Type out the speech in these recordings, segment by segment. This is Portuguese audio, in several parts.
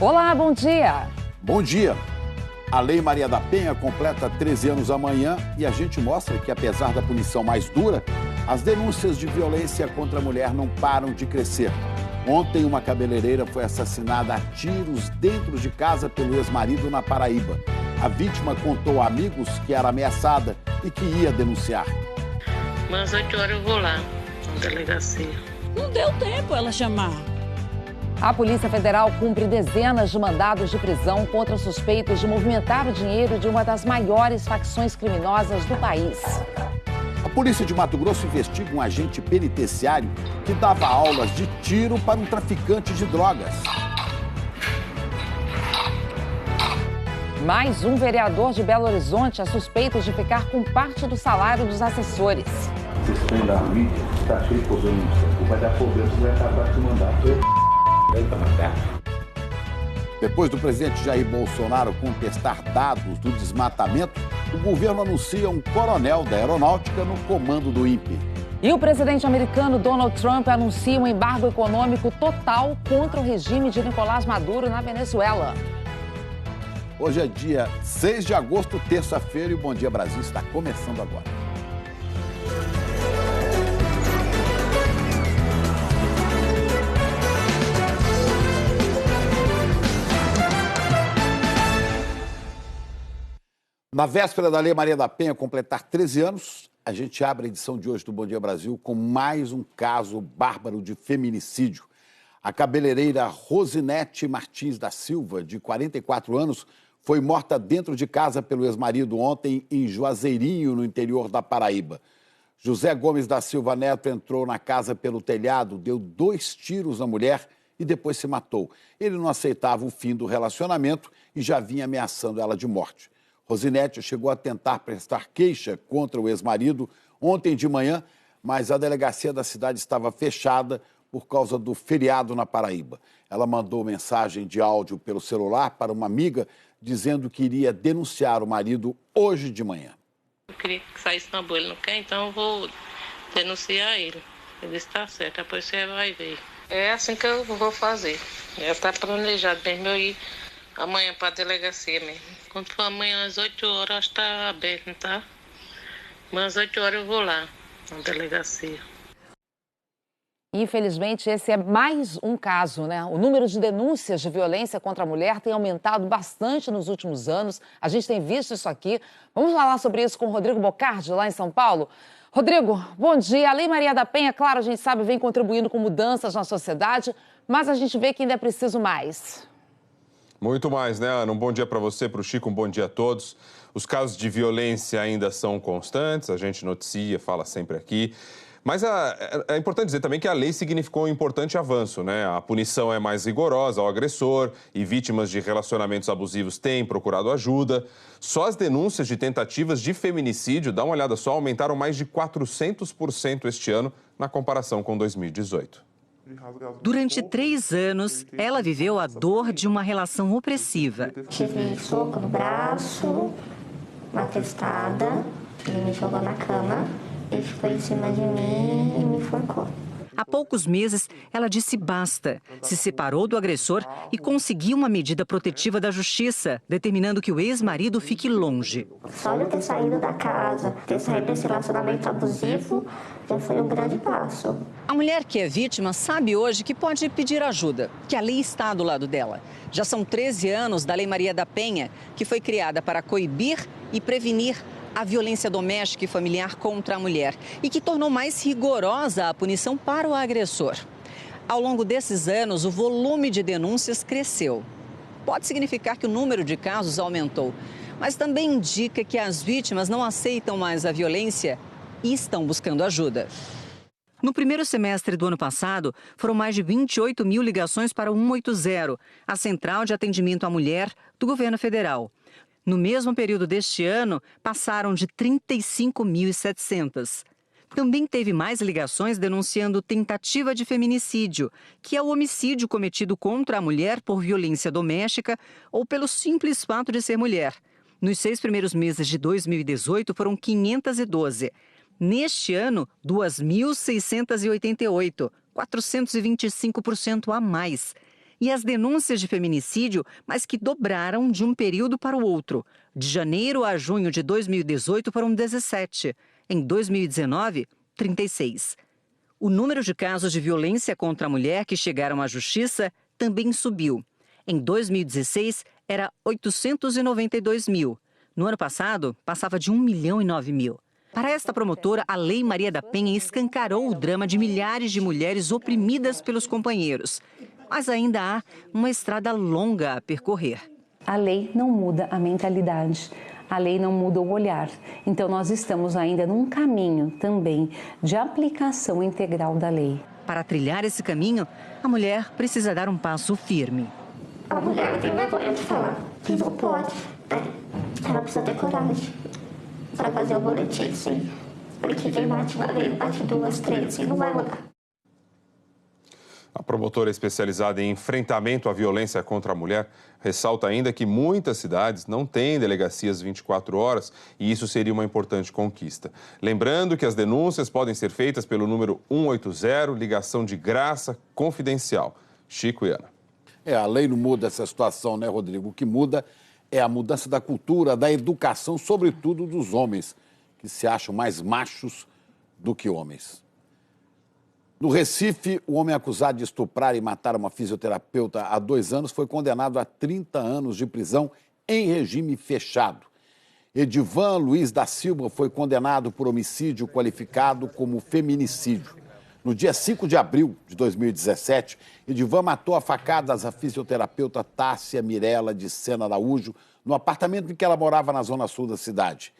Olá, bom dia. Bom dia. A Lei Maria da Penha completa 13 anos amanhã e a gente mostra que, apesar da punição mais dura, as denúncias de violência contra a mulher não param de crescer. Ontem, uma cabeleireira foi assassinada a tiros dentro de casa pelo ex-marido na Paraíba. A vítima contou a amigos que era ameaçada e que ia denunciar. Mas 8 horas eu vou lá, na delegacia. Não deu tempo ela chamar. A Polícia Federal cumpre dezenas de mandados de prisão contra suspeitos de movimentar o dinheiro de uma das maiores facções criminosas do país. A polícia de Mato Grosso investiga um agente penitenciário que dava aulas de tiro para um traficante de drogas. Mais um vereador de Belo Horizonte é suspeito de ficar com parte do salário dos assessores. Esse trem da mídia está cheio de problema. Vai dar problema, você vai acabar de mandar. Depois do presidente Jair Bolsonaro contestar dados do desmatamento, o governo anuncia um coronel da aeronáutica no comando do INPE. E o presidente americano Donald Trump anuncia um embargo econômico total contra o regime de Nicolás Maduro na Venezuela. Hoje é dia 6 de agosto, terça-feira, e o Bom Dia Brasil está começando agora. Na véspera da Lei Maria da Penha completar 13 anos, a gente abre a edição de hoje do Bom Dia Brasil com mais um caso bárbaro de feminicídio. A cabeleireira Rosinete Martins da Silva, de 44 anos, foi morta dentro de casa pelo ex-marido ontem em Juazeirinho, no interior da Paraíba. José Gomes da Silva Neto entrou na casa pelo telhado, deu 2 tiros na mulher e depois se matou. Ele não aceitava o fim do relacionamento e já vinha ameaçando ela de morte. Rosinete chegou a tentar prestar queixa contra o ex-marido ontem de manhã, mas a delegacia da cidade estava fechada por causa do feriado na Paraíba. Ela mandou mensagem de áudio pelo celular para uma amiga dizendo que iria denunciar o marido hoje de manhã. Eu queria que saísse na boa, ele não quer, então eu vou denunciar ele. Ele disse, tá certo, depois você vai ver. É assim que eu vou fazer. Já está planejado mesmo eu ir amanhã para a delegacia mesmo. Quando for amanhã às 8 horas, está aberto, tá? Mas às 8 horas eu vou lá, na delegacia. Infelizmente, esse é mais um caso, né? O número de denúncias de violência contra a mulher tem aumentado bastante nos últimos anos. A gente tem visto isso aqui. Vamos falar sobre isso com o Rodrigo Bocardi, lá em São Paulo. Rodrigo, bom dia. A Lei Maria da Penha, claro, a gente sabe, vem contribuindo com mudanças na sociedade, mas a gente vê que ainda é preciso mais. Muito mais, né, Ana? Um bom dia para você, para o Chico, um bom dia a todos. Os casos de violência ainda são constantes, a gente noticia, fala sempre aqui. Mas é importante dizer também que a lei significou um importante avanço, né? A punição é mais rigorosa ao agressor e vítimas de relacionamentos abusivos têm procurado ajuda. Só as denúncias de tentativas de feminicídio, dá uma olhada só, aumentaram mais de 400% este ano na comparação com 2018. Durante 3 anos, ela viveu a dor de uma relação opressiva. Tive soco no braço, uma testada, ele me jogou na cama, ele ficou em cima de mim e me enforcou. Há poucos meses, ela disse basta, se separou do agressor e conseguiu uma medida protetiva da justiça, determinando que o ex-marido fique longe. Só eu ter saído da casa, ter saído desse relacionamento abusivo, já foi um grande passo. A mulher que é vítima sabe hoje que pode pedir ajuda, que a lei está do lado dela. Já são 13 anos da Lei Maria da Penha, que foi criada para coibir e prevenir a violência doméstica e familiar contra a mulher e que tornou mais rigorosa a punição para o agressor. Ao longo desses anos, o volume de denúncias cresceu. Pode significar que o número de casos aumentou, mas também indica que as vítimas não aceitam mais a violência e estão buscando ajuda. No primeiro semestre do ano passado, foram mais de 28 mil ligações para o 180, a Central de Atendimento à Mulher do Governo Federal. No mesmo período deste ano, passaram de 35.700. Também teve mais ligações denunciando tentativa de feminicídio, que é o homicídio cometido contra a mulher por violência doméstica ou pelo simples fato de ser mulher. Nos 6 primeiros meses de 2018, foram 512. Neste ano, 2.688, 425% a mais. E as denúncias de feminicídio, mas que dobraram de um período para o outro. De janeiro a junho de 2018 foram 17. Em 2019, 36. O número de casos de violência contra a mulher que chegaram à justiça também subiu. Em 2016, era 892 mil. No ano passado, passava de 1.009.000. Para esta promotora, a Lei Maria da Penha escancarou o drama de milhares de mulheres oprimidas pelos companheiros. Mas ainda há uma estrada longa a percorrer. A lei não muda a mentalidade, a lei não muda o olhar. Então nós estamos ainda num caminho também de aplicação integral da lei. Para trilhar esse caminho, a mulher precisa dar um passo firme. A mulher tem vergonha de falar que não pode, né? Ela precisa ter coragem para fazer o boletim, sim. Porque quem bate uma vez, bate duas, três, e não vai mudar. A promotora especializada em enfrentamento à violência contra a mulher ressalta ainda que muitas cidades não têm delegacias 24 horas e isso seria uma importante conquista. Lembrando que as denúncias podem ser feitas pelo número 180, ligação de graça confidencial. Chico e Ana. A lei não muda essa situação, né, Rodrigo? O que muda é a mudança da cultura, da educação, sobretudo dos homens, que se acham mais machos do que homens. No Recife, o homem acusado de estuprar e matar uma fisioterapeuta há 2 anos foi condenado a 30 anos de prisão em regime fechado. Edivan Luiz da Silva foi condenado por homicídio qualificado como feminicídio. No dia 5 de abril de 2017, Edivan matou a facadas a fisioterapeuta Tássia Mirella de Sena Araújo no apartamento em que ela morava na zona sul da cidade.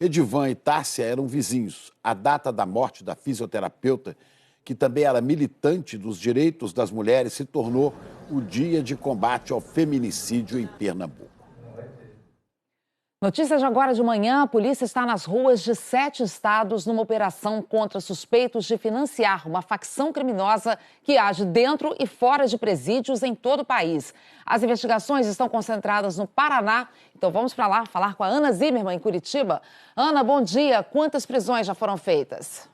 Edivan e Tássia eram vizinhos. A data da morte da fisioterapeuta, que também era militante dos direitos das mulheres, se tornou o Dia de Combate ao Feminicídio em Pernambuco. Notícias de agora de manhã, a polícia está nas ruas de 7 estados numa operação contra suspeitos de financiar uma facção criminosa que age dentro e fora de presídios em todo o país. As investigações estão concentradas no Paraná, então vamos para lá falar com a Ana Zimmermann, em Curitiba. Ana, bom dia. Quantas prisões já foram feitas?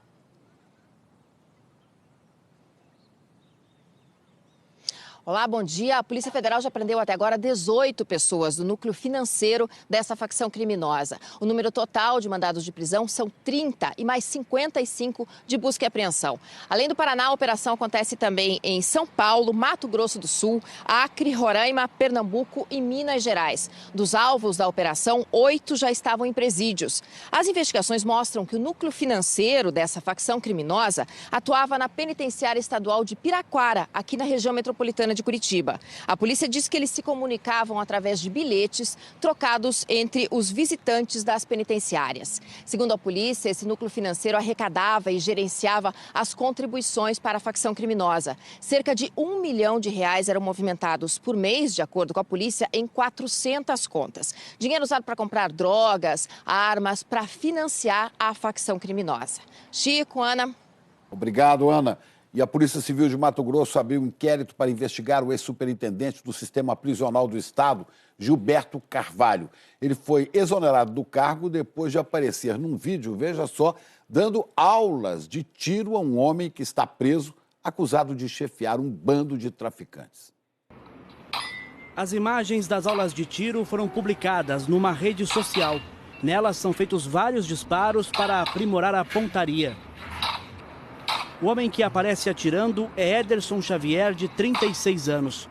Olá, bom dia. A Polícia Federal já prendeu até agora 18 pessoas do núcleo financeiro dessa facção criminosa. O número total de mandados de prisão são 30 e mais 55 de busca e apreensão. Além do Paraná, a operação acontece também em São Paulo, Mato Grosso do Sul, Acre, Roraima, Pernambuco e Minas Gerais. Dos alvos da operação, 8 já estavam em presídios. As investigações mostram que o núcleo financeiro dessa facção criminosa atuava na penitenciária estadual de Piraquara, aqui na região metropolitana de Curitiba. A polícia diz que eles se comunicavam através de bilhetes trocados entre os visitantes das penitenciárias. Segundo a polícia, esse núcleo financeiro arrecadava e gerenciava as contribuições para a facção criminosa. Cerca de R$1 milhão eram movimentados por mês, de acordo com a polícia, em 400 contas. Dinheiro usado para comprar drogas, armas, para financiar a facção criminosa. Chico, Ana. Obrigado, Ana. E a Polícia Civil de Mato Grosso abriu um inquérito para investigar o ex-superintendente do Sistema Prisional do Estado, Gilberto Carvalho. Ele foi exonerado do cargo depois de aparecer num vídeo, veja só, dando aulas de tiro a um homem que está preso, acusado de chefiar um bando de traficantes. As imagens das aulas de tiro foram publicadas numa rede social. Nelas são feitos vários disparos para aprimorar a pontaria. O homem que aparece atirando é Ederson Xavier, de 36 anos.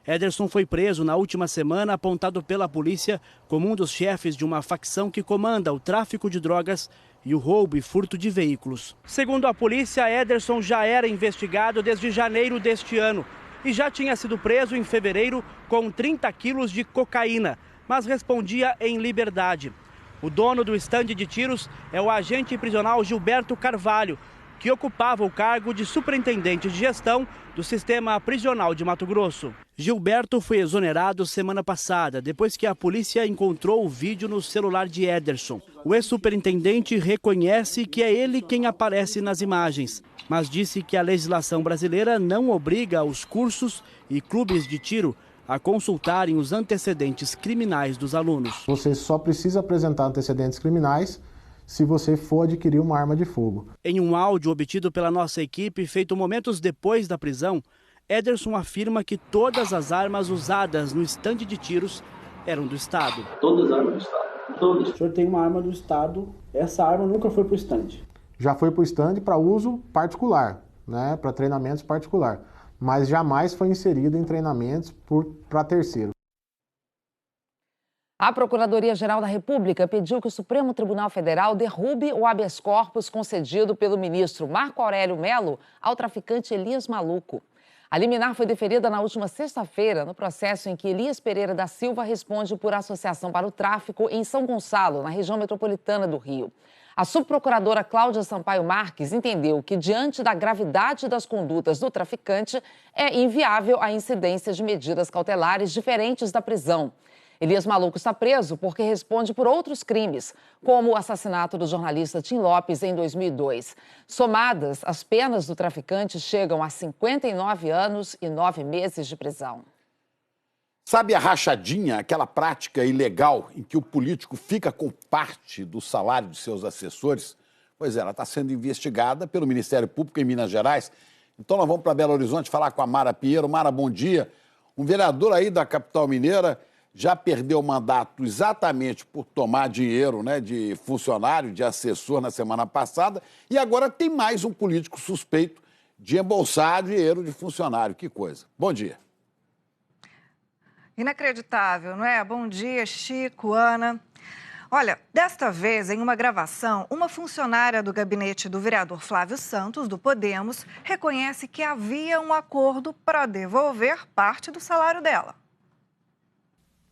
Ederson foi preso na última semana, apontado pela polícia como um dos chefes de uma facção que comanda o tráfico de drogas e o roubo e furto de veículos. Segundo a polícia, Ederson já era investigado desde janeiro deste ano e já tinha sido preso em fevereiro com 30 quilos de cocaína, mas respondia em liberdade. O dono do estande de tiros é o agente prisional Gilberto Carvalho, que ocupava o cargo de superintendente de gestão do Sistema Prisional de Mato Grosso. Gilberto foi exonerado semana passada, depois que a polícia encontrou o vídeo no celular de Ederson. O ex-superintendente reconhece que é ele quem aparece nas imagens, mas disse que a legislação brasileira não obriga os cursos e clubes de tiro a consultarem os antecedentes criminais dos alunos. Você só precisa apresentar antecedentes criminais se você for adquirir uma arma de fogo. Em um áudio obtido pela nossa equipe, feito momentos depois da prisão, Ederson afirma que todas as armas usadas no estande de tiros eram do Estado. Todas as armas do Estado. Todas. O senhor tem uma arma do Estado, essa arma nunca foi para o estande? Já foi para o estande para uso particular, né, para treinamentos particular, mas jamais foi inserida em treinamentos para terceiro. A Procuradoria-Geral da República pediu que o Supremo Tribunal Federal derrube o habeas corpus concedido pelo ministro Marco Aurélio Mello ao traficante Elias Maluco. A liminar foi deferida na última sexta-feira, no processo em que Elias Pereira da Silva responde por associação para o tráfico em São Gonçalo, na região metropolitana do Rio. A subprocuradora Cláudia Sampaio Marques entendeu que, diante da gravidade das condutas do traficante, é inviável a incidência de medidas cautelares diferentes da prisão. Elias Maluco está preso porque responde por outros crimes, como o assassinato do jornalista Tim Lopes em 2002. Somadas, as penas do traficante chegam a 59 anos e 9 meses de prisão. Sabe a rachadinha, aquela prática ilegal em que o político fica com parte do salário de seus assessores? Pois é, ela está sendo investigada pelo Ministério Público em Minas Gerais. Então nós vamos para Belo Horizonte falar com a Mara Pinheiro. Mara, bom dia. Um vereador aí da capital mineira já perdeu o mandato exatamente por tomar dinheiro, né, de funcionário, de assessor na semana passada, e agora tem mais um político suspeito de embolsar dinheiro de funcionário. Que coisa. Bom dia. Inacreditável, não é? Bom dia, Chico, Ana. Olha, desta vez, em uma gravação, uma funcionária do gabinete do vereador Flávio Santos, do Podemos, reconhece que havia um acordo para devolver parte do salário dela.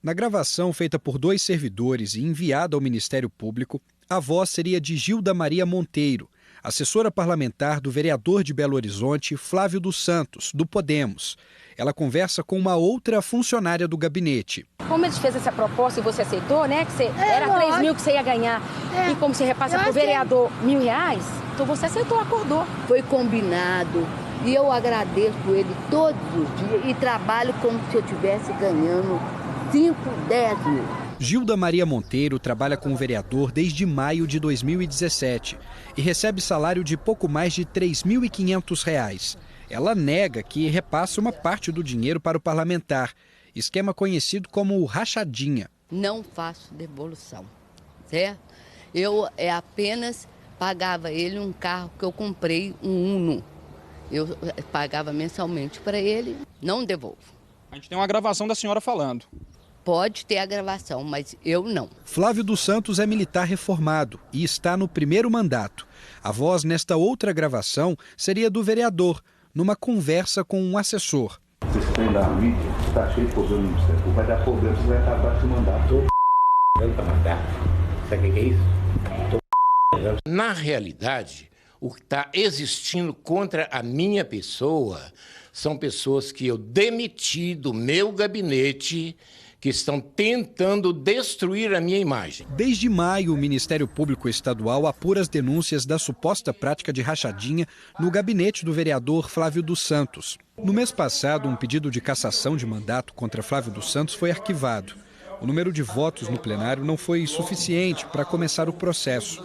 Na gravação feita por 2 servidores e enviada ao Ministério Público, a voz seria de Gilda Maria Monteiro, assessora parlamentar do vereador de Belo Horizonte, Flávio dos Santos, do Podemos. Ela conversa com uma outra funcionária do gabinete. Como eles fez essa proposta e você aceitou, né? Que era 3 mil que você ia ganhar. E como você repassa para o vereador R$1.000, então você aceitou, acordou. Foi combinado e eu agradeço ele todos os dias e trabalho como se eu estivesse ganhando 5, 10 mil. Gilda Maria Monteiro trabalha com o vereador desde maio de 2017 e recebe salário de pouco mais de R$ 3.500. Ela nega que repassa uma parte do dinheiro para o parlamentar, esquema conhecido como rachadinha. Não faço devolução, certo? Eu apenas pagava ele um carro que eu comprei, um Uno. Eu pagava mensalmente para ele, não devolvo. A gente tem uma gravação da senhora falando. Pode ter a gravação, mas eu não. Flávio dos Santos é militar reformado e está no 1º mandato. A voz nesta outra gravação seria do vereador, numa conversa com um assessor. Esse trem da mídia está cheio de problema no Ministério Público. Vai dar problema, você vai acabar com esse mandato. Sabe o que é isso? Na realidade, o que está existindo contra a minha pessoa são pessoas que eu demiti do meu gabinete, que estão tentando destruir a minha imagem. Desde maio, o Ministério Público Estadual apura as denúncias da suposta prática de rachadinha no gabinete do vereador Flávio dos Santos. No mês passado, um pedido de cassação de mandato contra Flávio dos Santos foi arquivado. O número de votos no plenário não foi suficiente para começar o processo.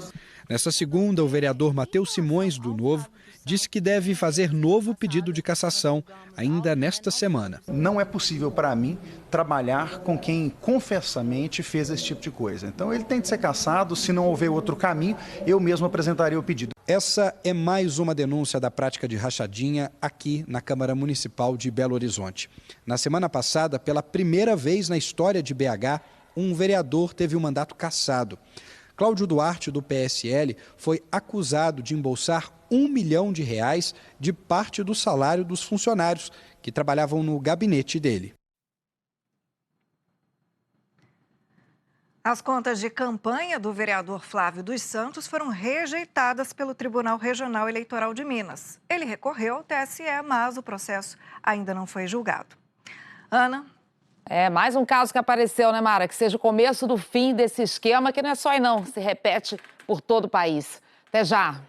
Nesta segunda, o vereador Matheus Simões, do Novo, disse que deve fazer novo pedido de cassação ainda nesta semana. Não é possível para mim trabalhar com quem confessamente fez esse tipo de coisa. Então ele tem de ser cassado, se não houver outro caminho, eu mesmo apresentaria o pedido. Essa é mais uma denúncia da prática de rachadinha aqui na Câmara Municipal de Belo Horizonte. Na semana passada, pela primeira vez na história de BH, um vereador teve o mandato cassado. Cláudio Duarte, do PSL, foi acusado de embolsar R$1 milhão de parte do salário dos funcionários que trabalhavam no gabinete dele. As contas de campanha do vereador Flávio dos Santos foram rejeitadas pelo Tribunal Regional Eleitoral de Minas. Ele recorreu ao TSE, mas o processo ainda não foi julgado. Ana? É, mais um caso que apareceu, né, Mara? Que seja o começo do fim desse esquema, que não é só aí não, se repete por todo o país. Até já.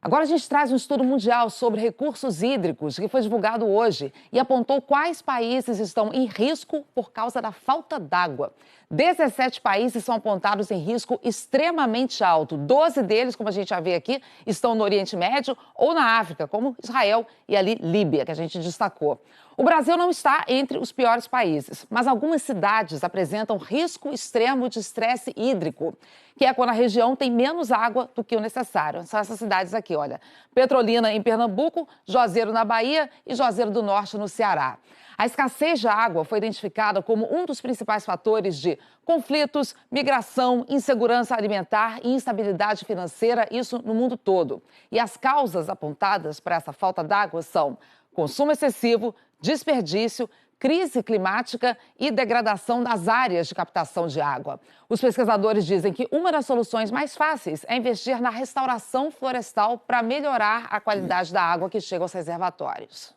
Agora a gente traz um estudo mundial sobre recursos hídricos que foi divulgado hoje e apontou quais países estão em risco por causa da falta d'água. 17 países são apontados em risco extremamente alto. 12 deles, como a gente já vê aqui, estão no Oriente Médio ou na África, como Israel e ali Líbia, que a gente destacou. O Brasil não está entre os piores países, mas algumas cidades apresentam risco extremo de estresse hídrico, que é quando a região tem menos água do que o necessário. São essas cidades aqui, olha. Petrolina, em Pernambuco, Juazeiro, na Bahia e Juazeiro do Norte, no Ceará. A escassez de água foi identificada como um dos principais fatores de conflitos, migração, insegurança alimentar e instabilidade financeira, isso no mundo todo. E as causas apontadas para essa falta d'água são consumo excessivo, desperdício, crise climática e degradação das áreas de captação de água. Os pesquisadores dizem que uma das soluções mais fáceis é investir na restauração florestal para melhorar a qualidade da água que chega aos reservatórios.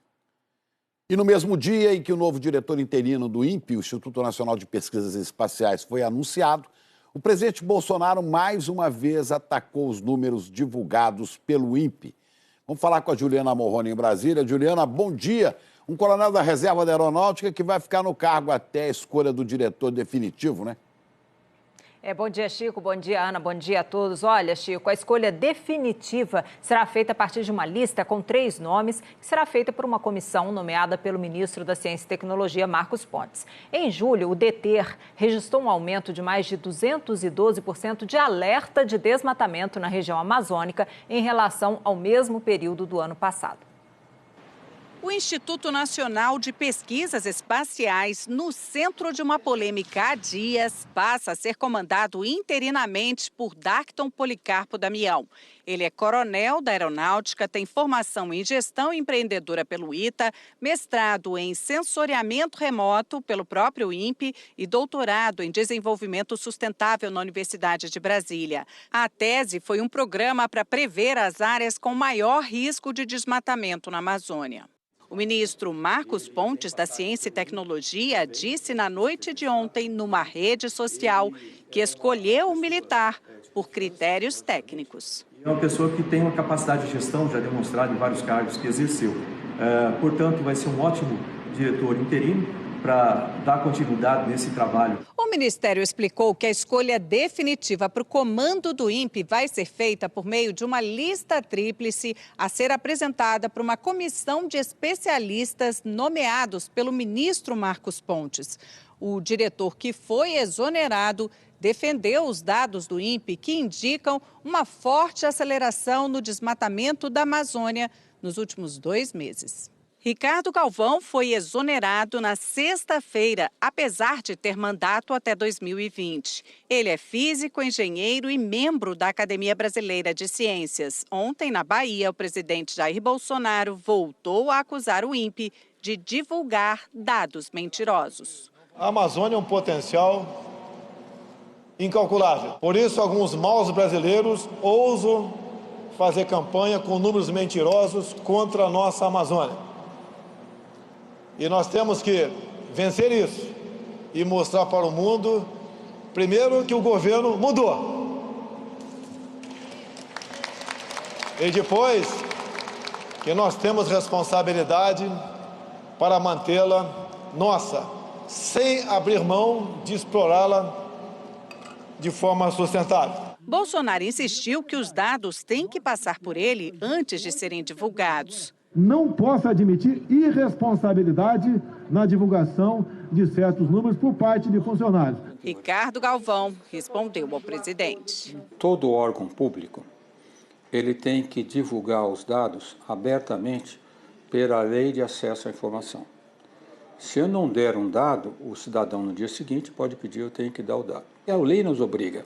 E no mesmo dia em que o novo diretor interino do INPE, o Instituto Nacional de Pesquisas Espaciais, foi anunciado, o presidente Bolsonaro mais uma vez atacou os números divulgados pelo INPE. Vamos falar com a Juliana Morrone em Brasília. Juliana, bom dia. Um coronel da Reserva da Aeronáutica que vai ficar no cargo até a escolha do diretor definitivo, né? Bom dia, Chico. Bom dia, Ana. Bom dia a todos. Olha, Chico, a escolha definitiva será feita a partir de uma lista com 3 nomes, que será feita por uma comissão nomeada pelo ministro da Ciência e Tecnologia, Marcos Pontes. Em julho, o DETER registrou um aumento de mais de 212% de alerta de desmatamento na região amazônica em relação ao mesmo período do ano passado. O Instituto Nacional de Pesquisas Espaciais, no centro de uma polêmica há dias, passa a ser comandado interinamente por Darkton Policarpo Damião. Ele é coronel da Aeronáutica, tem formação em gestão empreendedora pelo ITA, mestrado em sensoriamento remoto pelo próprio INPE e doutorado em desenvolvimento sustentável na Universidade de Brasília. A tese foi um programa para prever as áreas com maior risco de desmatamento na Amazônia. O ministro Marcos Pontes, da Ciência e Tecnologia, disse na noite de ontem, numa rede social, que escolheu o militar por critérios técnicos. É uma pessoa que tem uma capacidade de gestão já demonstrada em vários cargos que exerceu. Portanto, vai ser um ótimo diretor interino para dar continuidade nesse trabalho. O Ministério explicou que a escolha definitiva para o comando do INPE vai ser feita por meio de uma lista tríplice a ser apresentada por uma comissão de especialistas nomeados pelo ministro Marcos Pontes. O diretor que foi exonerado defendeu os dados do INPE que indicam uma forte aceleração no desmatamento da Amazônia nos últimos 2 meses. Ricardo Galvão foi exonerado na sexta-feira, apesar de ter mandato até 2020. Ele é físico, engenheiro e membro da Academia Brasileira de Ciências. Ontem, na Bahia, o presidente Jair Bolsonaro voltou a acusar o INPE de divulgar dados mentirosos. A Amazônia é um potencial incalculável. Por isso, alguns maus brasileiros ousam fazer campanha com números mentirosos contra a nossa Amazônia. E nós temos que vencer isso e mostrar para o mundo, primeiro, que o governo mudou. E depois, que nós temos responsabilidade para mantê-la nossa, sem abrir mão de explorá-la de forma sustentável. Bolsonaro insistiu que os dados têm que passar por ele antes de serem divulgados. Não posso admitir irresponsabilidade na divulgação de certos números por parte de funcionários. Ricardo Galvão respondeu ao presidente. Todo órgão público, ele tem que divulgar os dados abertamente pela lei de acesso à informação. Se eu não der um dado, o cidadão no dia seguinte pode pedir, eu tenho que dar o dado. E a lei nos obriga.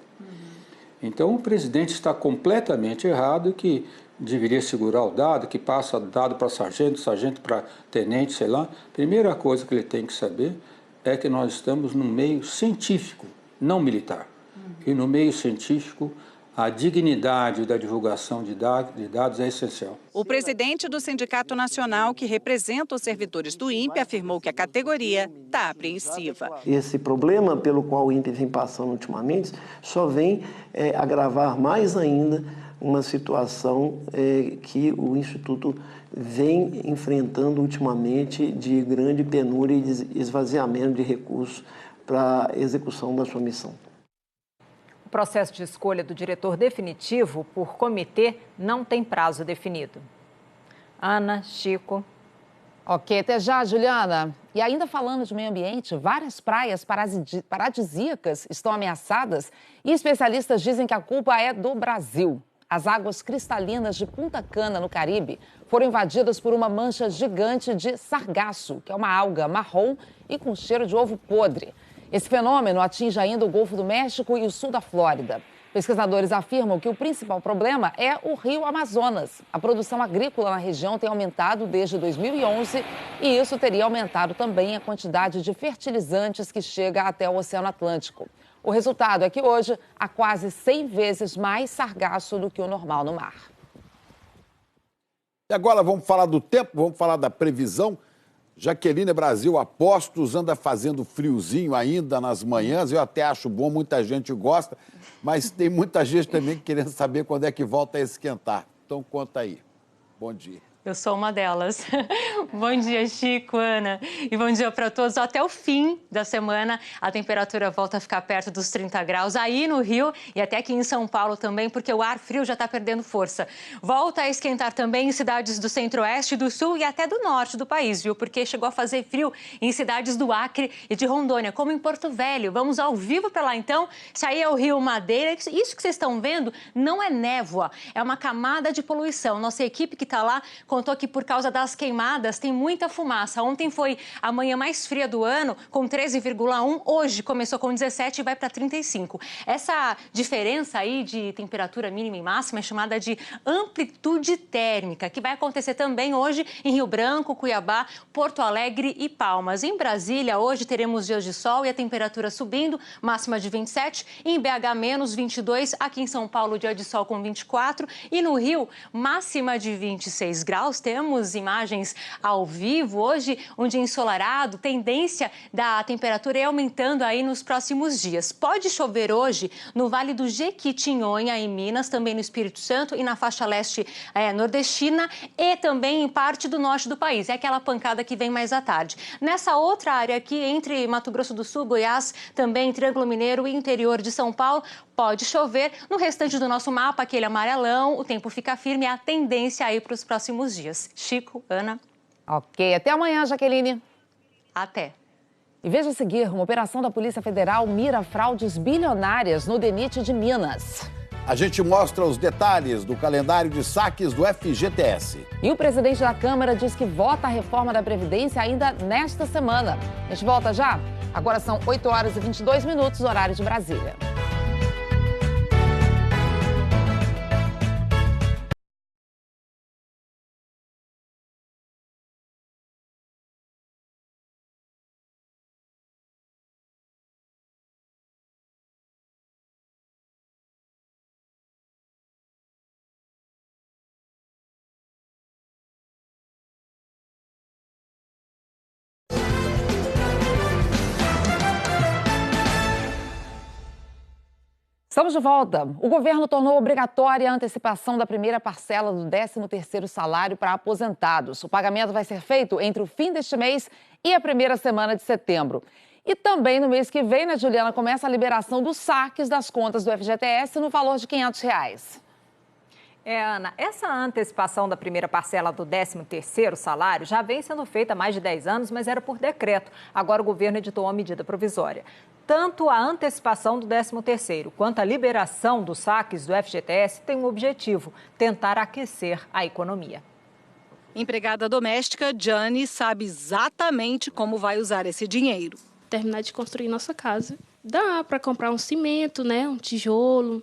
Então o presidente está completamente errado que deveria segurar o dado, que passa dado para sargento, sargento para tenente, sei lá. Primeira coisa que ele tem que saber é que nós estamos no meio científico, não militar. E no meio científico, a dignidade da divulgação de dados é essencial. O presidente do Sindicato Nacional, que representa os servidores do INPE, afirmou que a categoria está apreensiva. Esse problema pelo qual o INPE vem passando ultimamente só vem agravar mais ainda uma situação que o Instituto vem enfrentando ultimamente de grande penúria e esvaziamento de recursos para a execução da sua missão. O processo de escolha do diretor definitivo por comitê não tem prazo definido. Ana, Chico. Ok, até já, Juliana. E ainda falando de meio ambiente, várias praias paradisíacas estão ameaçadas e especialistas dizem que a culpa é do Brasil. As águas cristalinas de Punta Cana, no Caribe, foram invadidas por uma mancha gigante de sargaço, que é uma alga marrom e com cheiro de ovo podre. Esse fenômeno atinge ainda o Golfo do México e o sul da Flórida. Pesquisadores afirmam que o principal problema é o rio Amazonas. A produção agrícola na região tem aumentado desde 2011 e isso teria aumentado também a quantidade de fertilizantes que chega até o Oceano Atlântico. O resultado é que hoje há quase 100 vezes mais sargaço do que o normal no mar. E agora vamos falar do tempo, vamos falar da previsão. Jaqueline Brasil, apostos, anda fazendo friozinho ainda nas manhãs. Eu até acho bom, muita gente gosta, mas tem muita gente também querendo saber quando é que volta a esquentar. Então conta aí. Bom dia. Eu sou uma delas. Bom dia, Chico, Ana. E bom dia para todos. Até o fim da semana, a temperatura volta a ficar perto dos 30 graus aí no Rio e até aqui em São Paulo também, porque o ar frio já está perdendo força. Volta a esquentar também em cidades do centro-oeste, do sul e até do norte do país, viu? Porque chegou a fazer frio em cidades do Acre e de Rondônia, como em Porto Velho. Vamos ao vivo para lá, então. Isso aí é o Rio Madeira. Isso que vocês estão vendo não é névoa, é uma camada de poluição. Nossa equipe que está lá contou que por causa das queimadas tem muita fumaça. Ontem foi a manhã mais fria do ano, com 13,1. Hoje começou com 17 e vai para 35. Essa diferença aí de temperatura mínima e máxima é chamada de amplitude térmica, que vai acontecer também hoje em Rio Branco, Cuiabá, Porto Alegre e Palmas. Em Brasília, hoje teremos dias de sol e a temperatura subindo, máxima de 27. Em BH, menos 22. Aqui em São Paulo, dia de sol com 24. E no Rio, máxima de 26 graus. Temos imagens ao vivo. Hoje, um dia ensolarado, tendência da temperatura é aumentando aí nos próximos dias. Pode chover hoje no Vale do Jequitinhonha, em Minas, também no Espírito Santo e na faixa leste nordestina e também em parte do norte do país. É aquela pancada que vem mais à tarde. Nessa outra área aqui, entre Mato Grosso do Sul, Goiás, também Triângulo Mineiro e interior de São Paulo, pode chover. No restante do nosso mapa, aquele amarelão, o tempo fica firme e a tendência aí para os próximos dias. Chico, Ana. Ok, até amanhã, Jaqueline. Até. E veja a seguir, uma operação da Polícia Federal mira fraudes bilionárias no DENIT de Minas. A gente mostra os detalhes do calendário de saques do FGTS. E o presidente da Câmara diz que vota a reforma da Previdência ainda nesta semana. A gente volta já? Agora são 8 horas e 22 minutos, horário de Brasília. Estamos de volta. O governo tornou obrigatória a antecipação da primeira parcela do 13º salário para aposentados. O pagamento vai ser feito entre o fim deste mês e a primeira semana de setembro. E também no mês que vem, né, Juliana, começa a liberação dos saques das contas do FGTS no valor de R$ 500. Ana, essa antecipação da primeira parcela do 13º salário já vem sendo feita há mais de 10 anos, mas era por decreto. Agora o governo editou uma medida provisória. Tanto a antecipação do 13º quanto a liberação dos saques do FGTS tem um objetivo: tentar aquecer a economia. Empregada doméstica, Jane sabe exatamente como vai usar esse dinheiro. Terminar de construir nossa casa. Dá para comprar um cimento, né? Um tijolo,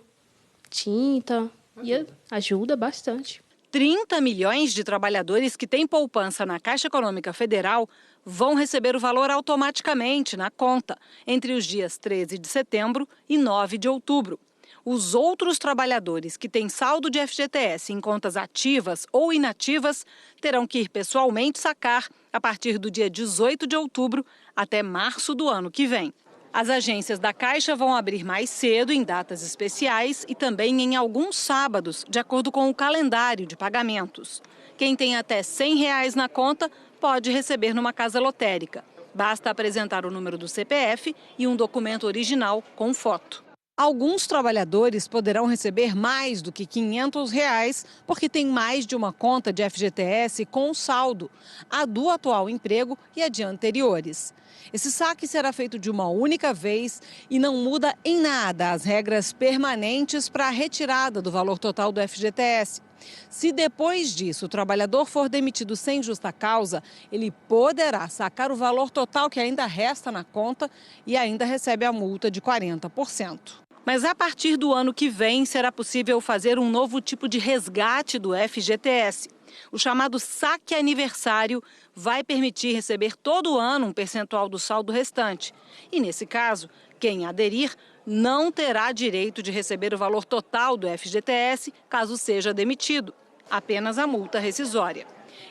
tinta. E ajuda bastante. 30 milhões de trabalhadores que têm poupança na Caixa Econômica Federal vão receber o valor automaticamente na conta entre os dias 13 de setembro e 9 de outubro. Os outros trabalhadores que têm saldo de FGTS em contas ativas ou inativas terão que ir pessoalmente sacar a partir do dia 18 de outubro até março do ano que vem. As agências da Caixa vão abrir mais cedo, em datas especiais e também em alguns sábados, de acordo com o calendário de pagamentos. Quem tem até R$ 100 na conta pode receber numa casa lotérica. Basta apresentar o número do CPF e um documento original com foto. Alguns trabalhadores poderão receber mais do que R$ 500 porque tem mais de uma conta de FGTS com saldo, a do atual emprego e a de anteriores. Esse saque será feito de uma única vez e não muda em nada as regras permanentes para a retirada do valor total do FGTS. Se depois disso o trabalhador for demitido sem justa causa, ele poderá sacar o valor total que ainda resta na conta e ainda recebe a multa de 40%. Mas a partir do ano que vem será possível fazer um novo tipo de resgate do FGTS. O chamado saque aniversário vai permitir receber todo ano um percentual do saldo restante. E nesse caso, quem aderir não terá direito de receber o valor total do FGTS caso seja demitido, apenas a multa rescisória.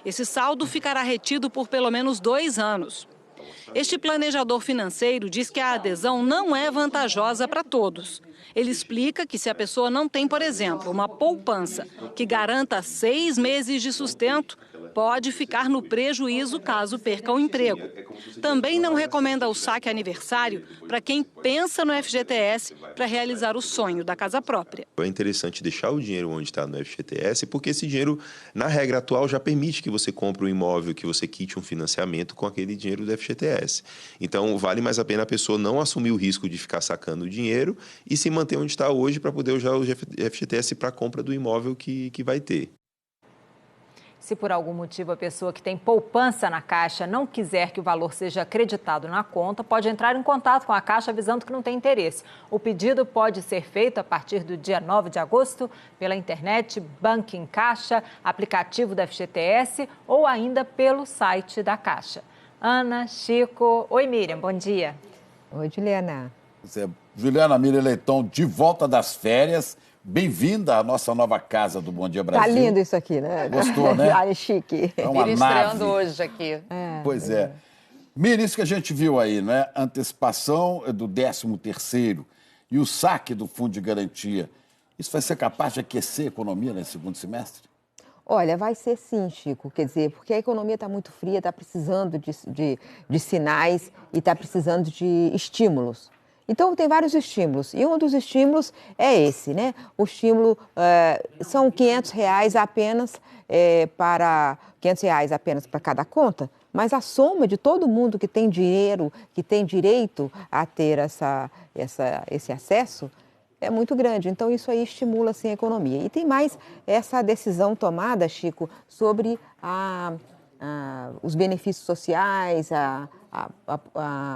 Esse saldo ficará retido por pelo menos 2 anos. Este planejador financeiro diz que a adesão não é vantajosa para todos. Ele explica que se a pessoa não tem, por exemplo, uma poupança que garanta 6 meses de sustento, pode ficar no prejuízo caso perca o emprego. Também não recomenda o saque aniversário para quem pensa no FGTS para realizar o sonho da casa própria. É interessante deixar o dinheiro onde está no FGTS, porque esse dinheiro, na regra atual, já permite que você compre um imóvel, que você quite um financiamento com aquele dinheiro do FGTS. Então, vale mais a pena a pessoa não assumir o risco de ficar sacando o dinheiro e se manter onde está hoje para poder usar o FGTS para a compra do imóvel que vai ter. Se por algum motivo a pessoa que tem poupança na Caixa não quiser que o valor seja acreditado na conta, pode entrar em contato com a Caixa avisando que não tem interesse. O pedido pode ser feito a partir do dia 9 de agosto pela internet, Banking Caixa, aplicativo da FGTS ou ainda pelo site da Caixa. Ana, Chico. Oi, Miriam, bom dia. Oi, Juliana. Juliana, Miriam Leitão, de volta das férias. Bem-vinda à nossa nova casa do Bom Dia Brasil. Tá lindo isso aqui, né? Gostou, né? Ah, é chique. É uma Ele nave. estreando hoje aqui. Pois é. Miriam, isso que a gente viu aí, né? Antecipação do 13º e o saque do Fundo de Garantia. Isso vai ser capaz de aquecer a economia nesse segundo semestre? Olha, vai ser sim, Chico. Quer dizer, porque a economia está muito fria, está precisando de sinais e está precisando de estímulos. Então, tem vários estímulos, e um dos estímulos é esse, né? O estímulo são R$ 500 apenas para cada conta, mas a soma de todo mundo que tem dinheiro, que tem direito a ter esse acesso, é muito grande. Então, isso aí estimula, sim, a economia. E tem mais essa decisão tomada, Chico, sobre os benefícios sociais, a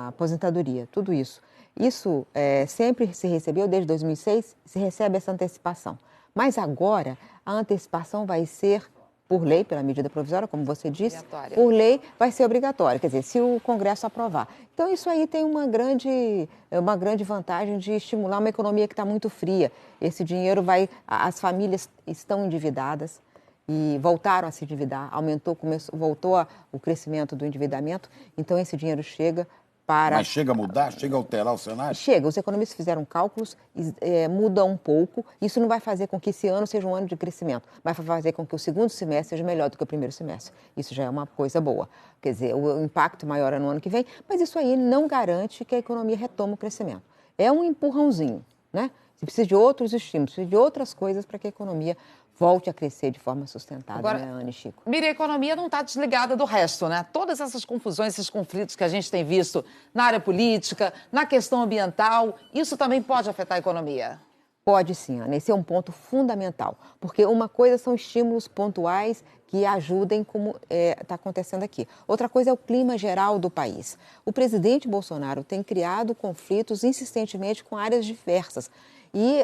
aposentadoria, tudo isso. Isso sempre se recebeu, desde 2006, se recebe essa antecipação. Mas agora, a antecipação vai ser, por lei, pela medida provisória, como você disse, por lei vai ser obrigatória, quer dizer, se o Congresso aprovar. Então, isso aí tem uma grande vantagem de estimular uma economia que está muito fria. Esse dinheiro as famílias estão endividadas e voltaram a se endividar, voltou o crescimento do endividamento, então esse dinheiro chega para... Mas chega a mudar? Chega a alterar o cenário? Chega. Os economistas fizeram cálculos, muda um pouco. Isso não vai fazer com que esse ano seja um ano de crescimento, vai fazer com que o segundo semestre seja melhor do que o primeiro semestre. Isso já é uma coisa boa. Quer dizer, o impacto maior é no ano que vem, mas isso aí não garante que a economia retome o crescimento. É um empurrãozinho, né? Você precisa de outros estímulos, precisa de outras coisas para que a economia volte a crescer de forma sustentada, agora, né, Ana e Chico? Miriam, a economia não está desligada do resto, né? Todas essas confusões, esses conflitos que a gente tem visto na área política, na questão ambiental, isso também pode afetar a economia? Pode sim, Ana. Esse é um ponto fundamental, porque uma coisa são estímulos pontuais que ajudem, como está acontecendo aqui. Outra coisa é o clima geral do país. O presidente Bolsonaro tem criado conflitos insistentemente com áreas diversas. E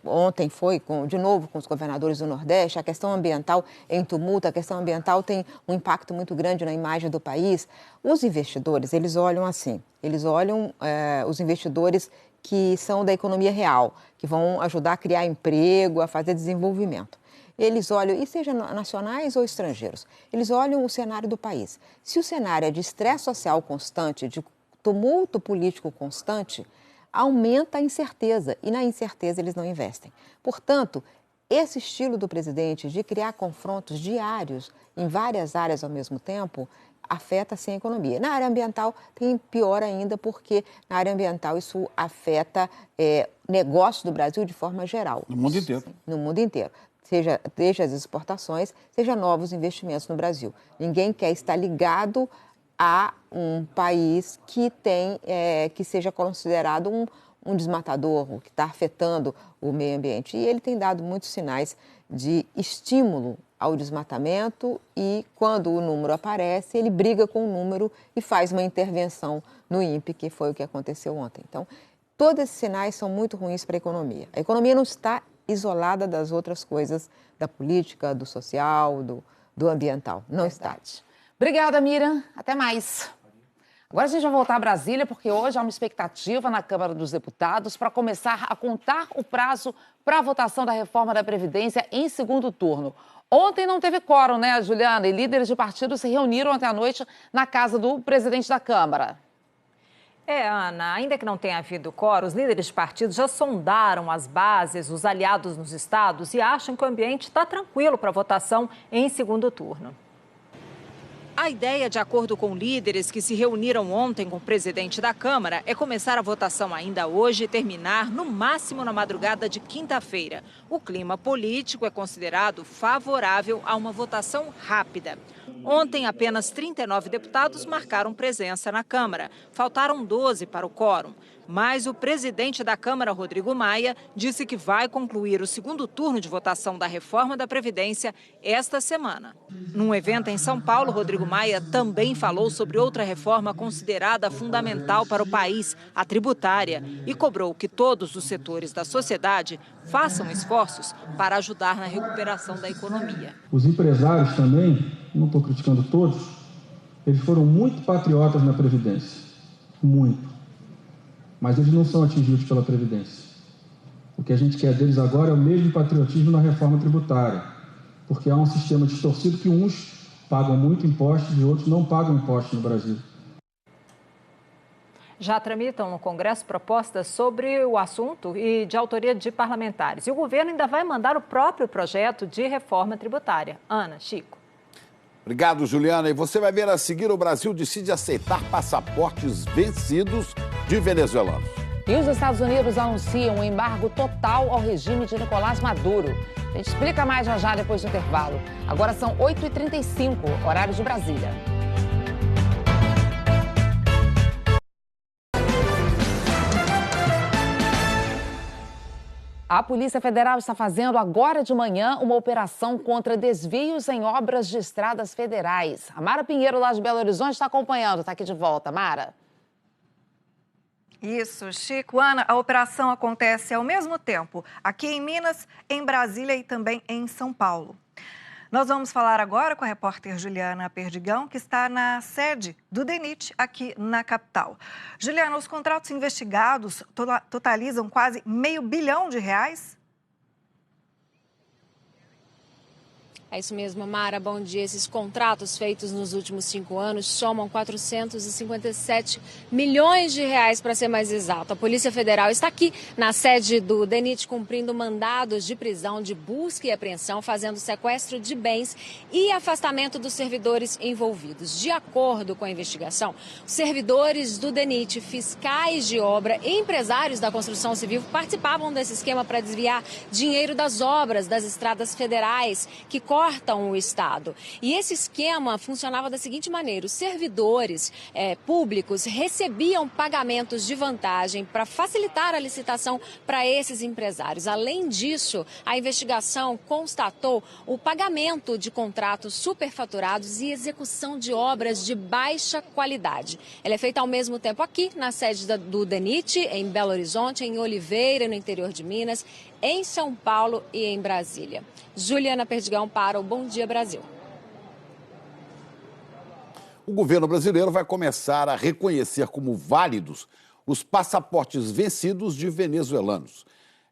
ontem foi, de novo, com os governadores do Nordeste, a questão ambiental em tumulto, a questão ambiental tem um impacto muito grande na imagem do país. Os investidores, eles olham assim, os investidores que são da economia real, que vão ajudar a criar emprego, a fazer desenvolvimento. Eles olham, e seja nacionais ou estrangeiros, eles olham o cenário do país. Se o cenário é de estresse social constante, de tumulto político constante aumenta a incerteza, e na incerteza eles não investem. Portanto, esse estilo do presidente de criar confrontos diários em várias áreas ao mesmo tempo afeta, sim, a economia. Na área ambiental tem pior ainda, porque na área ambiental isso afeta negócios do Brasil de forma geral. No mundo inteiro. No mundo inteiro. Seja desde as exportações, seja novos investimentos no Brasil. Ninguém quer estar ligado a um país que que seja considerado um desmatador, que está afetando o meio ambiente. E ele tem dado muitos sinais de estímulo ao desmatamento e, quando o número aparece, ele briga com o número e faz uma intervenção no INPE, que foi o que aconteceu ontem. Então, todos esses sinais são muito ruins para a economia. A economia não está isolada das outras coisas, da política, do social, do ambiental. Não está. Obrigada, Miriam. Até mais. Agora a gente vai voltar a Brasília, porque hoje há uma expectativa na Câmara dos Deputados para começar a contar o prazo para a votação da reforma da Previdência em segundo turno. Ontem não teve quórum, né, Juliana? E líderes de partidos se reuniram ontem à noite na casa do presidente da Câmara. Ana, ainda que não tenha havido quórum, os líderes de partidos já sondaram as bases, os aliados nos estados e acham que o ambiente está tranquilo para votação em segundo turno. A ideia, de acordo com líderes que se reuniram ontem com o presidente da Câmara, é começar a votação ainda hoje e terminar no máximo na madrugada de quinta-feira. O clima político é considerado favorável a uma votação rápida. Ontem, apenas 39 deputados marcaram presença na Câmara. Faltaram 12 para o quórum. Mas o presidente da Câmara, Rodrigo Maia, disse que vai concluir o segundo turno de votação da reforma da Previdência esta semana. Num evento em São Paulo, Rodrigo Maia também falou sobre outra reforma considerada fundamental para o país, a tributária, e cobrou que todos os setores da sociedade façam esforços para ajudar na recuperação da economia. Os empresários também, não estou criticando todos, eles foram muito patriotas na Previdência, muito. Mas eles não são atingidos pela Previdência. O que a gente quer deles agora é o mesmo patriotismo na reforma tributária, porque há um sistema distorcido que uns pagam muito impostos e outros não pagam impostos no Brasil. Já tramitam no Congresso propostas sobre o assunto e de autoria de parlamentares. E o governo ainda vai mandar o próprio projeto de reforma tributária. Ana, Chico. Obrigado, Juliana. E você vai ver a seguir: o Brasil decide aceitar passaportes vencidos de venezuelanos. E os Estados Unidos anunciam um embargo total ao regime de Nicolás Maduro. A gente explica mais já depois do intervalo. Agora são 8h35, horário de Brasília. A Polícia Federal está fazendo agora de manhã uma operação contra desvios em obras de estradas federais. A Mara Pinheiro, lá de Belo Horizonte, está acompanhando. Está aqui de volta. Mara. Isso, Chico. Ana, a operação acontece ao mesmo tempo aqui em Minas, em Brasília e também em São Paulo. Nós vamos falar agora com a repórter Juliana Perdigão, que está na sede do DENIT aqui na capital. Juliana, os contratos investigados totalizam quase R$500 bilhão. É isso mesmo, Mara. Bom dia. Esses contratos feitos nos últimos 5 anos somam 457 milhões de reais, para ser mais exato. A Polícia Federal está aqui na sede do DENIT cumprindo mandados de prisão, de busca e apreensão, fazendo sequestro de bens e afastamento dos servidores envolvidos. De acordo com a investigação, os servidores do DENIT, fiscais de obra e empresários da construção civil participavam desse esquema para desviar dinheiro das obras das estradas federais que cortam o Estado. E esse esquema funcionava da seguinte maneira: os servidores públicos recebiam pagamentos de vantagem para facilitar a licitação para esses empresários. Além disso, a investigação constatou o pagamento de contratos superfaturados e execução de obras de baixa qualidade. Ela é feita ao mesmo tempo aqui na sede do DENIT, em Belo Horizonte, em Oliveira, no interior de Minas, em São Paulo e em Brasília. Juliana Perdigão para o Bom Dia Brasil. O governo brasileiro vai começar a reconhecer como válidos os passaportes vencidos de venezuelanos.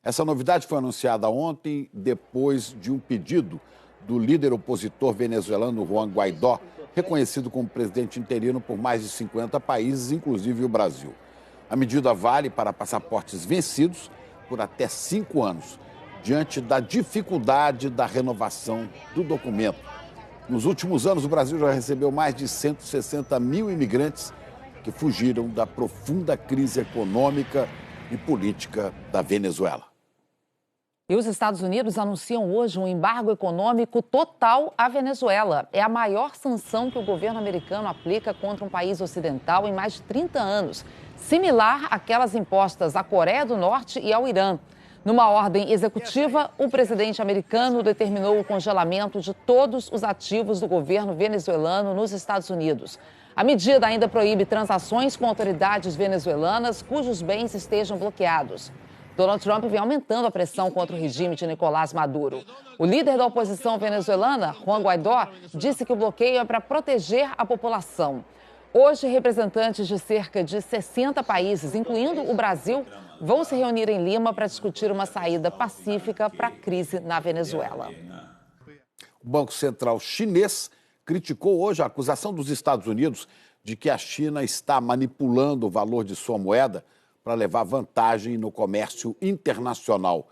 Essa novidade foi anunciada ontem, depois de um pedido do líder opositor venezuelano Juan Guaidó, reconhecido como presidente interino por mais de 50 países, inclusive o Brasil. A medida vale para passaportes vencidos por até 5 anos, diante da dificuldade da renovação do documento. Nos últimos anos, o Brasil já recebeu mais de 160 mil imigrantes que fugiram da profunda crise econômica e política da Venezuela. E os Estados Unidos anunciam hoje um embargo econômico total à Venezuela. É a maior sanção que o governo americano aplica contra um país ocidental em mais de 30 anos, similar àquelas impostas à Coreia do Norte e ao Irã. Numa ordem executiva, o presidente americano determinou o congelamento de todos os ativos do governo venezuelano nos Estados Unidos. A medida ainda proíbe transações com autoridades venezuelanas cujos bens estejam bloqueados. Donald Trump vem aumentando a pressão contra o regime de Nicolás Maduro. O líder da oposição venezuelana, Juan Guaidó, disse que o bloqueio é para proteger a população. Hoje, representantes de cerca de 60 países, incluindo o Brasil, vão se reunir em Lima para discutir uma saída pacífica para a crise na Venezuela. O Banco Central chinês criticou hoje a acusação dos Estados Unidos de que a China está manipulando o valor de sua moeda para levar vantagem no comércio internacional.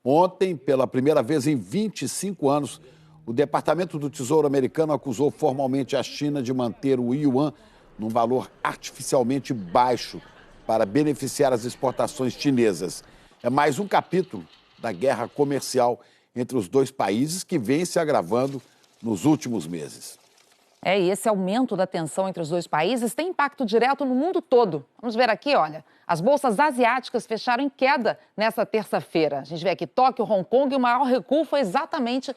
Ontem, pela primeira vez em 25 anos, o Departamento do Tesouro americano acusou formalmente a China de manter o yuan num valor artificialmente baixo para beneficiar as exportações chinesas. É mais um capítulo da guerra comercial entre os dois países que vem se agravando nos últimos meses. E esse aumento da tensão entre os dois países tem impacto direto no mundo todo. Vamos ver aqui, olha, as bolsas asiáticas fecharam em queda nesta terça-feira. A gente vê aqui Tóquio, Hong Kong, e o maior recuo foi exatamente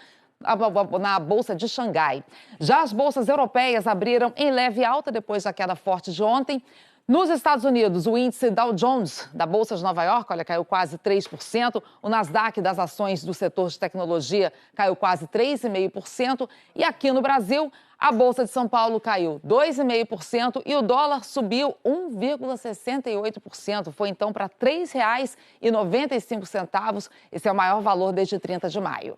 na Bolsa de Xangai. Já as bolsas europeias abriram em leve alta depois da queda forte de ontem. Nos Estados Unidos, o índice Dow Jones da Bolsa de Nova York, olha, caiu quase 3%. O Nasdaq das ações do setor de tecnologia caiu quase 3,5%. E aqui no Brasil, a Bolsa de São Paulo caiu 2,5% e o dólar subiu 1,68%. Foi então para R$ 3,95. Esse é o maior valor desde 30 de maio.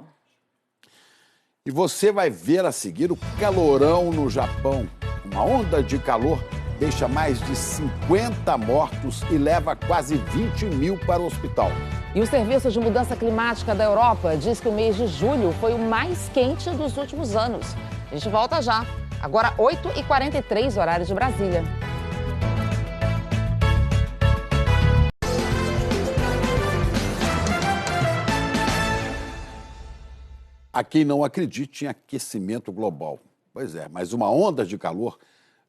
E você vai ver a seguir o calorão no Japão. Uma onda de calor deixa mais de 50 mortos e leva quase 20 mil para o hospital. E o Serviço de Mudança Climática da Europa diz que o mês de julho foi o mais quente dos últimos anos. A gente volta já. Agora 8h43, horário de Brasília. Há quem não acredite em aquecimento global. Pois é, mas uma onda de calor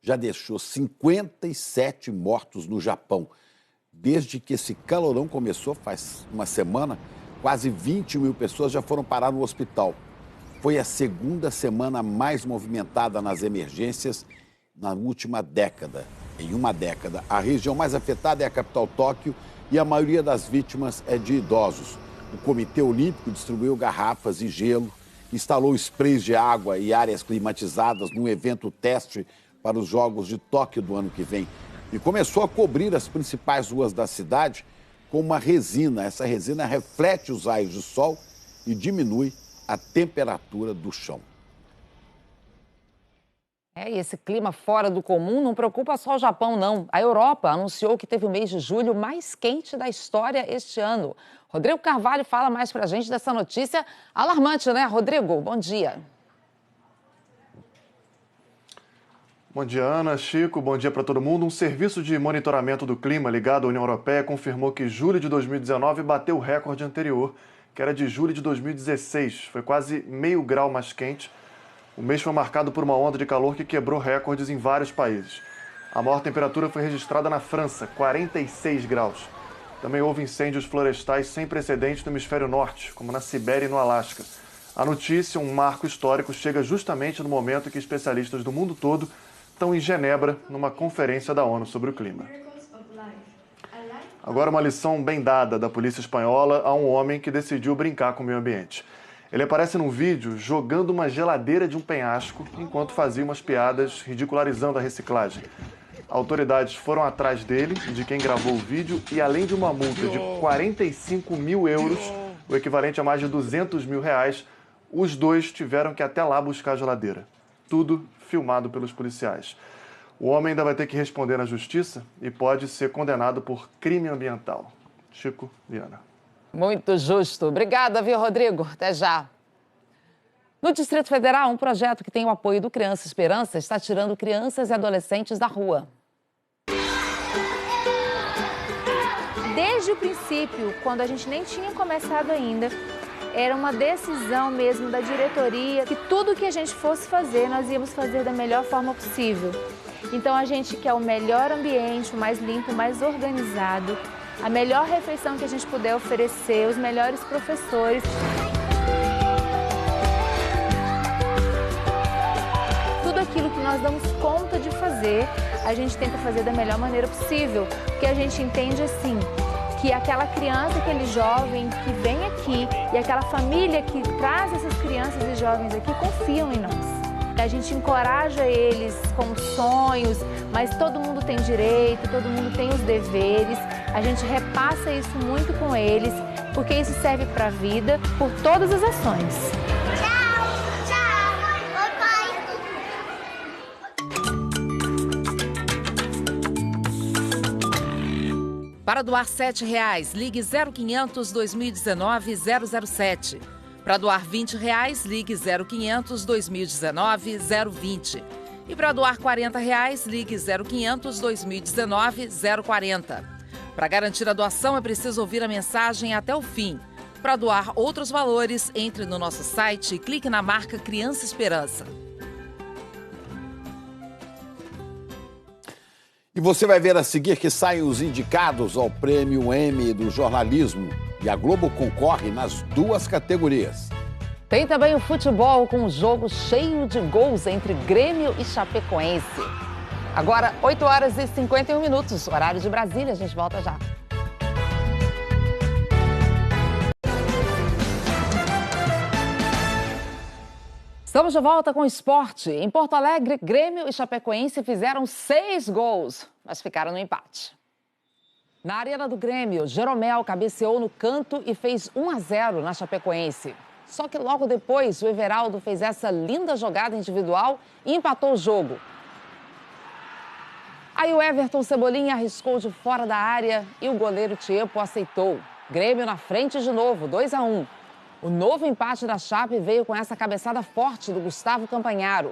já deixou 57 mortos no Japão. Desde que esse calorão começou, faz uma semana, quase 20 mil pessoas já foram parar no hospital. Foi a segunda semana mais movimentada nas emergências na última década. Em uma década, a região mais afetada é a capital Tóquio e a maioria das vítimas é de idosos. O Comitê Olímpico distribuiu garrafas e gelo, instalou sprays de água e áreas climatizadas num evento teste para os Jogos de Tóquio do ano que vem. E começou a cobrir as principais ruas da cidade com uma resina. Essa resina reflete os raios de sol e diminui a temperatura do chão. E esse clima fora do comum não preocupa só o Japão, não. A Europa anunciou que teve o mês de julho mais quente da história este ano. Rodrigo Carvalho fala mais pra gente dessa notícia alarmante, né, Rodrigo? Bom dia. Bom dia, Ana, Chico, bom dia para todo mundo. Um serviço de monitoramento do clima ligado à União Europeia confirmou que julho de 2019 bateu o recorde anterior, que era de julho de 2016. Foi quase meio grau mais quente. O mês foi marcado por uma onda de calor que quebrou recordes em vários países. A maior temperatura foi registrada na França, 46 graus. Também houve incêndios florestais sem precedentes no hemisfério norte, como na Sibéria e no Alasca. A notícia, um marco histórico, chega justamente no momento que especialistas do mundo todo estão em Genebra, numa conferência da ONU sobre o clima. Agora uma lição bem dada da polícia espanhola a um homem que decidiu brincar com o meio ambiente. Ele aparece num vídeo jogando uma geladeira de um penhasco enquanto fazia umas piadas ridicularizando a reciclagem. Autoridades foram atrás dele, de quem gravou o vídeo, e além de uma multa de 45 mil euros, o equivalente a mais de 200 mil reais, os dois tiveram que até lá buscar a geladeira. tudo filmado pelos policiais. O homem ainda vai ter que responder na justiça e pode ser condenado por crime ambiental. Chico, Liana. Muito justo. Obrigada, viu, Rodrigo? Até já. No Distrito Federal, um projeto que tem o apoio do Criança Esperança está tirando crianças e adolescentes da rua. Desde o princípio, quando a gente nem tinha começado ainda, era uma decisão mesmo da diretoria que tudo que a gente fosse fazer, nós íamos fazer da melhor forma possível. Então a gente quer o melhor ambiente, o mais limpo, o mais organizado, a melhor refeição que a gente puder oferecer, os melhores professores. Tudo aquilo que nós damos conta de fazer, a gente tenta fazer da melhor maneira possível, porque a gente entende assim, que aquela criança, aquele jovem que vem aqui e aquela família que traz essas crianças e jovens aqui confiam em nós. A gente encoraja eles com sonhos, mas todo mundo tem direito, todo mundo tem os deveres. A gente repassa isso muito com eles, porque isso serve para a vida por todas as ações. Para doar R$ 7,00, ligue 0500 2019 007. Para doar R$ 20,00, ligue 0500 2019 020. E para doar R$ 40,00, ligue 0500 2019 040. Para garantir a doação, é preciso ouvir a mensagem até o fim. Para doar outros valores, entre no nosso site e clique na marca Criança Esperança. E você vai ver a seguir que saem os indicados ao Prêmio Emmy do jornalismo. E a Globo concorre nas duas categorias. Tem também o futebol com um jogo cheio de gols entre Grêmio e Chapecoense. Agora, 8h51, horário de Brasília. A gente volta já. Estamos de volta com o esporte. Em Porto Alegre, Grêmio e Chapecoense fizeram 6 gols, mas ficaram no empate. Na arena do Grêmio, Jeromel cabeceou no canto e fez 1-0 na Chapecoense. Só que logo depois, o Everaldo fez essa linda jogada individual e empatou o jogo. Aí o Everton Cebolinha arriscou de fora da área e o goleiro Tiepo aceitou. Grêmio na frente de novo, 2-1. O novo empate da Chape veio com essa cabeçada forte do Gustavo Campanharo.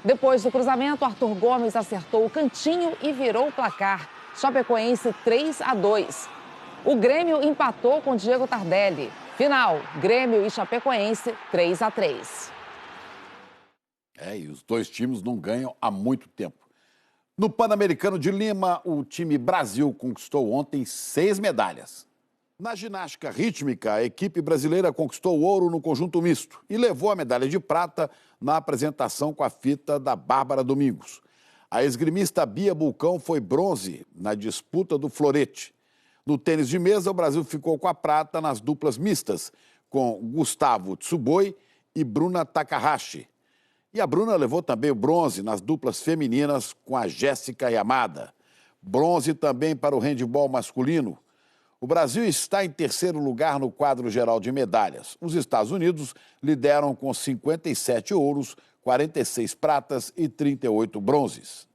Depois do cruzamento, Arthur Gomes acertou o cantinho e virou o placar. Chapecoense 3-2. O Grêmio empatou com Diego Tardelli. Final, Grêmio e Chapecoense 3-3. E os dois times não ganham há muito tempo. No Pan-Americano de Lima, o time Brasil conquistou ontem 6 medalhas. Na ginástica rítmica, a equipe brasileira conquistou ouro no conjunto misto e levou a medalha de prata na apresentação com a fita da Bárbara Domingos. A esgrimista Bia Bulcão foi bronze na disputa do florete. No tênis de mesa, o Brasil ficou com a prata nas duplas mistas, com Gustavo Tsuboi e Bruna Takahashi. E a Bruna levou também o bronze nas duplas femininas com a Jéssica Yamada. Bronze também para o handebol masculino. O Brasil está em terceiro lugar no quadro geral de medalhas. Os Estados Unidos lideram com 57 ouros, 46 pratas e 38 bronzes.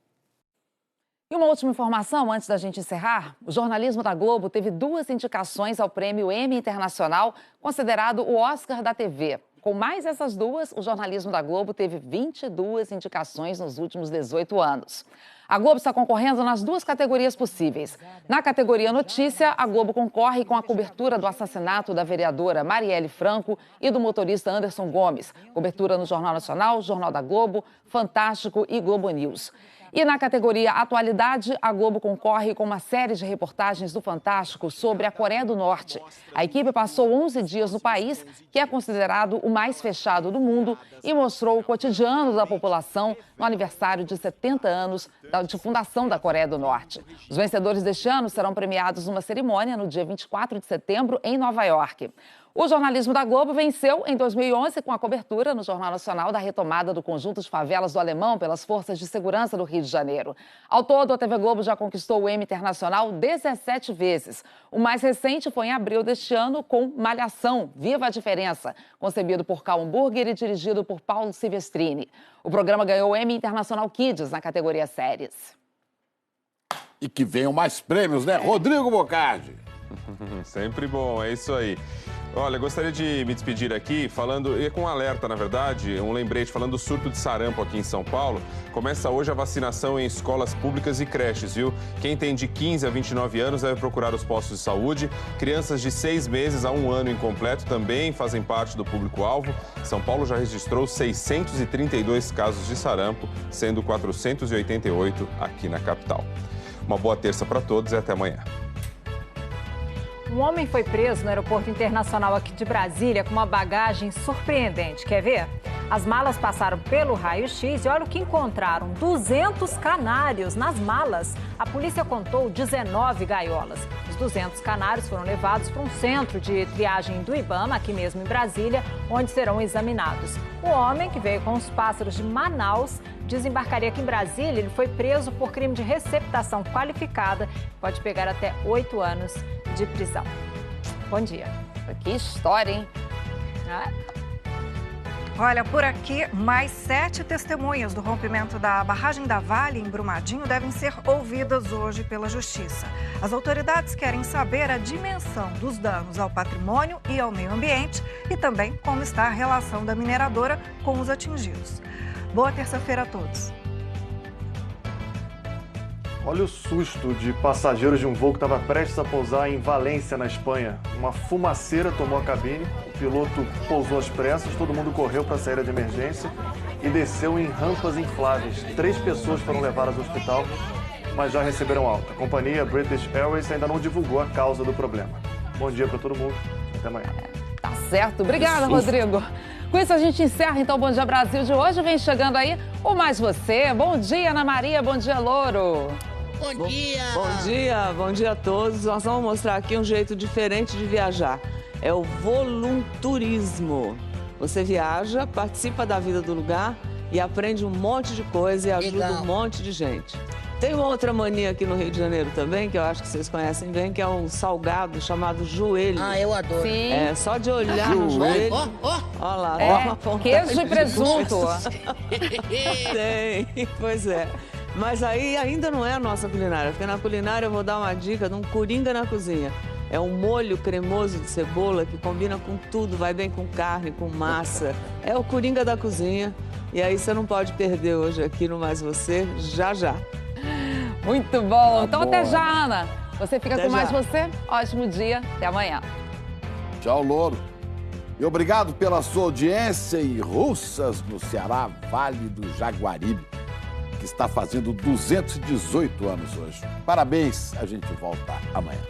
E uma última informação antes da gente encerrar. O jornalismo da Globo teve 2 indicações ao Prêmio Emmy Internacional, considerado o Oscar da TV. Com mais essas 2, o jornalismo da Globo teve 22 indicações nos últimos 18 anos. A Globo está concorrendo nas 2 categorias possíveis. Na categoria Notícia, a Globo concorre com a cobertura do assassinato da vereadora Marielle Franco e do motorista Anderson Gomes. Cobertura no Jornal Nacional, Jornal da Globo, Fantástico e Globo News. E na categoria Atualidade, a Globo concorre com uma série de reportagens do Fantástico sobre a Coreia do Norte. A equipe passou 11 dias no país, que é considerado o mais fechado do mundo, e mostrou o cotidiano da população no aniversário de 70 anos de fundação da Coreia do Norte. Os vencedores deste ano serão premiados numa cerimônia no dia 24 de setembro, em Nova York. O jornalismo da Globo venceu em 2011 com a cobertura no Jornal Nacional da retomada do conjunto de favelas do Alemão pelas forças de segurança do Rio de Janeiro. Ao todo, a TV Globo já conquistou o Emmy Internacional 17 vezes. O mais recente foi em abril deste ano com Malhação, Viva a Diferença, concebido por Cal Hamburger e dirigido por Paulo Silvestrini. O programa ganhou o Emmy Internacional Kids na categoria Séries. E que venham mais prêmios, né? Rodrigo Bocardi. Sempre bom, é isso aí. Olha, gostaria de me despedir aqui falando, e com um alerta, na verdade, um lembrete, falando do surto de sarampo aqui em São Paulo. Começa hoje a vacinação em escolas públicas e creches, viu? Quem tem de 15 a 29 anos deve procurar os postos de saúde. Crianças de 6 meses a 1 ano incompleto também fazem parte do público-alvo. São Paulo já registrou 632 casos de sarampo, sendo 488 aqui na capital. Uma boa terça para todos e até amanhã. Um homem foi preso no aeroporto internacional aqui de Brasília com uma bagagem surpreendente. Quer ver? As malas passaram pelo raio-x e olha o que encontraram: 200 canários nas malas. A polícia contou 19 gaiolas. Os 200 canários foram levados para um centro de triagem do Ibama, aqui mesmo em Brasília, onde serão examinados. O homem, que veio com os pássaros de Manaus, desembarcaria aqui em Brasília. Ele foi preso por crime de receptação qualificada. Pode pegar até 8 anos de prisão. Bom dia. Que história, hein? Olha, por aqui, mais 7 testemunhas do rompimento da barragem da Vale em Brumadinho devem ser ouvidas hoje pela Justiça. As autoridades querem saber a dimensão dos danos ao patrimônio e ao meio ambiente e também como está a relação da mineradora com os atingidos. Boa terça-feira a todos. Olha o susto de passageiros de um voo que estava prestes a pousar em Valência, na Espanha. Uma fumaceira tomou a cabine, o piloto pousou às pressas, todo mundo correu para a saída de emergência e desceu em rampas infláveis. 3 pessoas foram levadas ao hospital, mas já receberam alta. A companhia British Airways ainda não divulgou a causa do problema. Bom dia para todo mundo, até amanhã. Tá certo, obrigada, Rodrigo. Com isso a gente encerra então o Bom Dia Brasil de hoje. Vem chegando aí o Mais Você. Bom dia, Ana Maria, bom dia, Louro. Bom dia! Bom dia a todos. Nós vamos mostrar aqui um jeito diferente de viajar. É o volunturismo. Você viaja, participa da vida do lugar e aprende um monte de coisa e ajuda um monte de gente. Tem uma outra mania aqui no Rio de Janeiro também, que eu acho que vocês conhecem bem, que é um salgado chamado joelho. Ah, eu adoro. Sim. É, só de olhar no joelho. Olha lá, queijo e presunto. Tem, pois é. Mas aí ainda não é a nossa culinária, porque na culinária eu vou dar uma dica de um coringa na cozinha. É um molho cremoso de cebola que combina com tudo, vai bem com carne, com massa. É o coringa da cozinha. E aí você não pode perder hoje aqui no Mais Você, já já. Muito bom. Então até já, Ana. Você fica com Mais Você. Ótimo dia. Até amanhã. Tchau, Louro. E obrigado pela sua audiência. E Russas, no Ceará, Vale do Jaguaribe, que está fazendo 218 anos hoje. Parabéns, a gente volta amanhã.